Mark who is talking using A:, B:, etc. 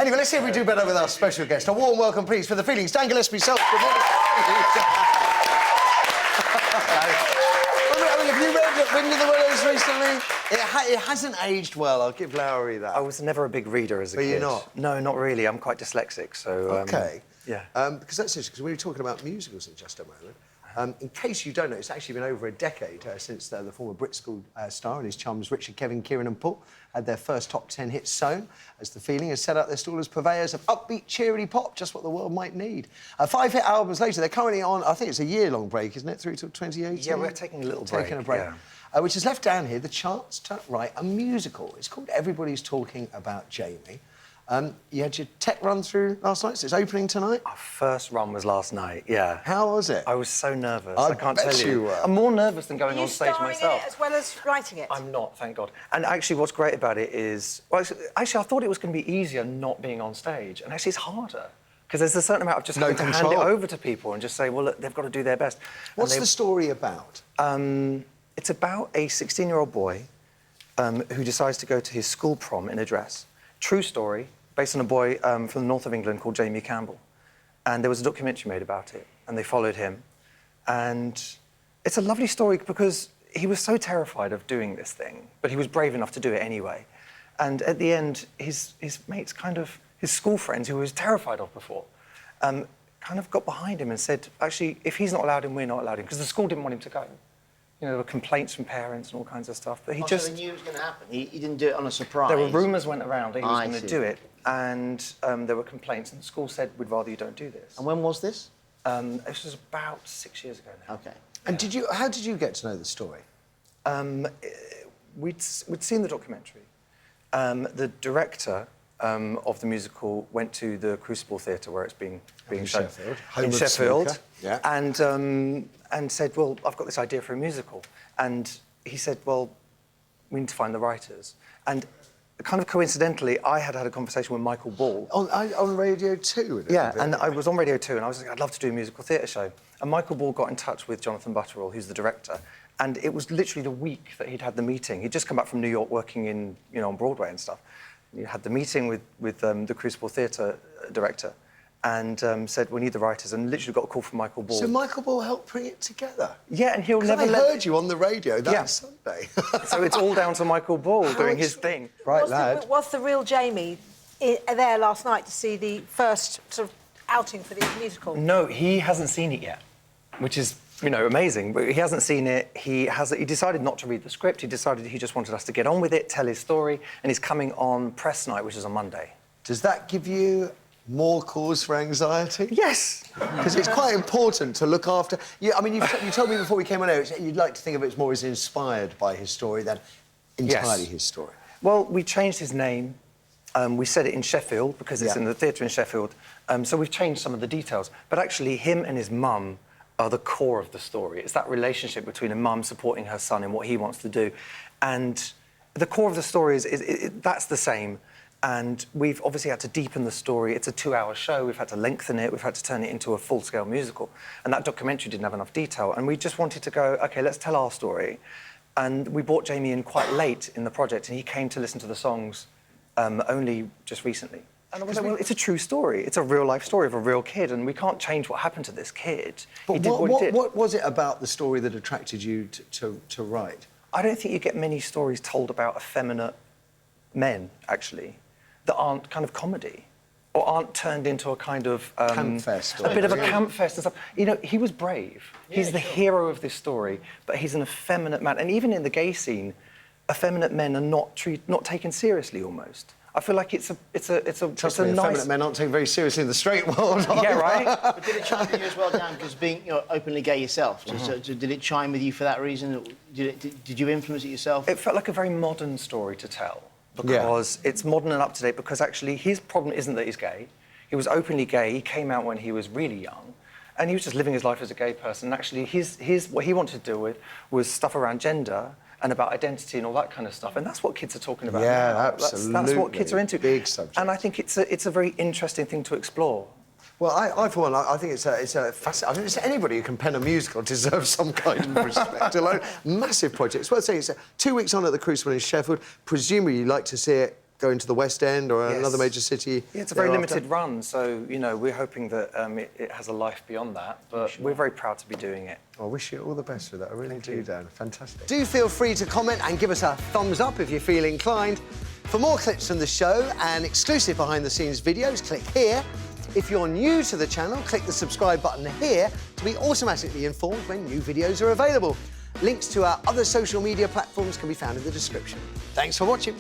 A: Anyway, let's see if we do better with our special guest. A warm welcome, please, for the feelings, Dan Gillespie Sells. Good morning. I mean, have you read Wind in the Willows recently? It hasn't aged well, I'll give Lowry that.
B: I was never a big reader as a kid.
A: Were you not?
B: No, not really. I'm quite dyslexic, so...
A: OK.
B: Yeah.
A: Because that's interesting, because we were talking about musicals in just a moment. In case you don't know, it's actually been over a decade since the former Brit School star and his chums Richard, Kevin, Kieran and Paul had their first top 10 hit Sewn, as The Feeling has set out their stall as purveyors of upbeat, cheery pop, just what the world might need. 5 hit albums later, they're currently on, I think it's a year-long break, isn't it, through till 2018?
B: Yeah, we're taking a little break.
A: Taking a break. Yeah. Which has left down here the chance to write a musical. It's called Everybody's Talking About Jamie. You had your tech run through last night, so it's opening tonight?
B: Our first run was last night, yeah.
A: How was it?
B: I was so nervous, I can't tell you.
A: You were.
B: I'm more nervous than going on stage myself.
C: Are you starring in it as well as writing it?
B: I'm not, thank God. And actually, what's great about it is... Well, actually, I thought it was going to be easier not being on stage, and actually it's harder. Because there's a certain amount of just having to hand it over to people and just say, well, look, they've got to do their best.
A: What's the story about?
B: It's about a 16-year-old boy who decides to go to his school prom in a dress. True story, based on a boy from the north of England called Jamie Campbell. And there was a documentary made about it, and they followed him. And it's a lovely story because he was so terrified of doing this thing, but he was brave enough to do it anyway. And at the end, his mates his school friends, who he was terrified of before, kind of got behind him and said, actually, if he's not allowed in, we're not allowed in, because the school didn't want him to go. You know, there were complaints from parents and all kinds of stuff, but he just...
D: So they knew it was going to happen? He didn't do it on a surprise?
B: There were rumours went around that he was going to do it, and there were complaints, and the school said, we'd rather you don't do this.
D: And when was this?
B: This was about 6 years ago now.
D: OK.
A: And how did you get to know the story?
B: We'd seen the documentary. The director of the musical went to the Crucible Theatre where it's being shown. In Sheffield.
A: Yeah.
B: And said, well, I've got this idea for a musical. And he said, well, we need to find the writers. And kind of coincidentally, I had a conversation with Michael Ball.
A: On Radio 2?
B: Yeah, and I was on Radio 2, and I was like, I'd love to do a musical theatre show. And Michael Ball got in touch with Jonathan Butterall, who's the director, and it was literally the week that he'd had the meeting. He'd just come back from New York working on Broadway and stuff. He had the meeting with the Crucible Theatre director and said, we need the writers, and literally got a call from Michael Ball.
A: So Michael Ball helped bring it together?
B: Yeah, and he'll never
A: I heard you on the radio that Sunday.
B: So it's all down to Michael Ball doing his thing.
A: Right, lad.
C: Was the real Jamie there last night to see the first sort of outing for the musical?
B: No, he hasn't seen it yet, which is, you know, amazing. But he hasn't seen it. He decided not to read the script. He decided he just wanted us to get on with it, tell his story, and he's coming on press night, which is on Monday.
A: Does that give you more cause for anxiety?
B: Yes.
A: Because it's quite important to look after... I mean, you told me before we came on air, you'd like to think of it more as inspired by his story than entirely his story.
B: Well, we changed his name. We said it in Sheffield, because it's in the theatre in Sheffield. So we've changed some of the details. But actually, him and his mum are the core of the story. It's that relationship between a mum supporting her son in what he wants to do. And the core of the story is that's the same. And we've obviously had to deepen the story. It's a 2-hour show. We've had to lengthen it. We've had to turn it into a full-scale musical. And that documentary didn't have enough detail. And we just wanted to go, OK, let's tell our story. And we brought Jamie in quite late in the project, and he came to listen to the songs only just recently. And I was like, well, it's a true story. It's a real-life story of a real kid, and we can't change what happened to this kid.
A: But
B: he did what he did.
A: What was it about the story that attracted you to write?
B: I don't think you get many stories told about effeminate men, actually, that aren't kind of comedy or aren't turned into a kind of...
A: Campfest.
B: A bit of a campfest and stuff. You know, he was brave. He's the hero of this story, but he's an effeminate man. And even in the gay scene, effeminate men are not taken seriously, almost. I feel like it's a nice...
A: Effeminate men aren't taken very seriously in the straight world.
B: Yeah, right?
D: But did it chime with you as well, Dan, because being openly gay yourself, so did it chime with you for that reason? Did you influence it yourself?
B: It felt like a very modern story to tell. Because it's modern and up-to-date, because actually his problem isn't that he's gay. He was openly gay. He came out when he was really young, and he was just living his life as a gay person. And actually, what he wanted to deal with was stuff around gender and about identity and all that kind of stuff. And that's what kids are talking about now.
A: Absolutely.
B: That's what kids are into.
A: Big subject.
B: And I think it's a very interesting thing to explore.
A: Well, I for one, I think it's a fascinating... I mean, anybody who can pen a musical deserves some kind of respect alone. Massive project. It's worth saying it's 2 weeks on at the Crucible in Sheffield. Presumably you'd like to see it going to the West End or
B: Yes.
A: another major city?
B: Yeah, it's a very
A: thereafter?
B: limited run, so, you know, we're hoping that it has a life beyond that, but we're very proud to be doing it.
A: I wish you all the best with that. I really do, Dan. Fantastic. Do feel free to comment and give us a thumbs up if you feel inclined. For more clips from the show and exclusive behind-the-scenes videos, click here. If you're new to the channel, click the subscribe button here to be automatically informed when new videos are available. Links to our other social media platforms can be found in the description. Thanks for watching.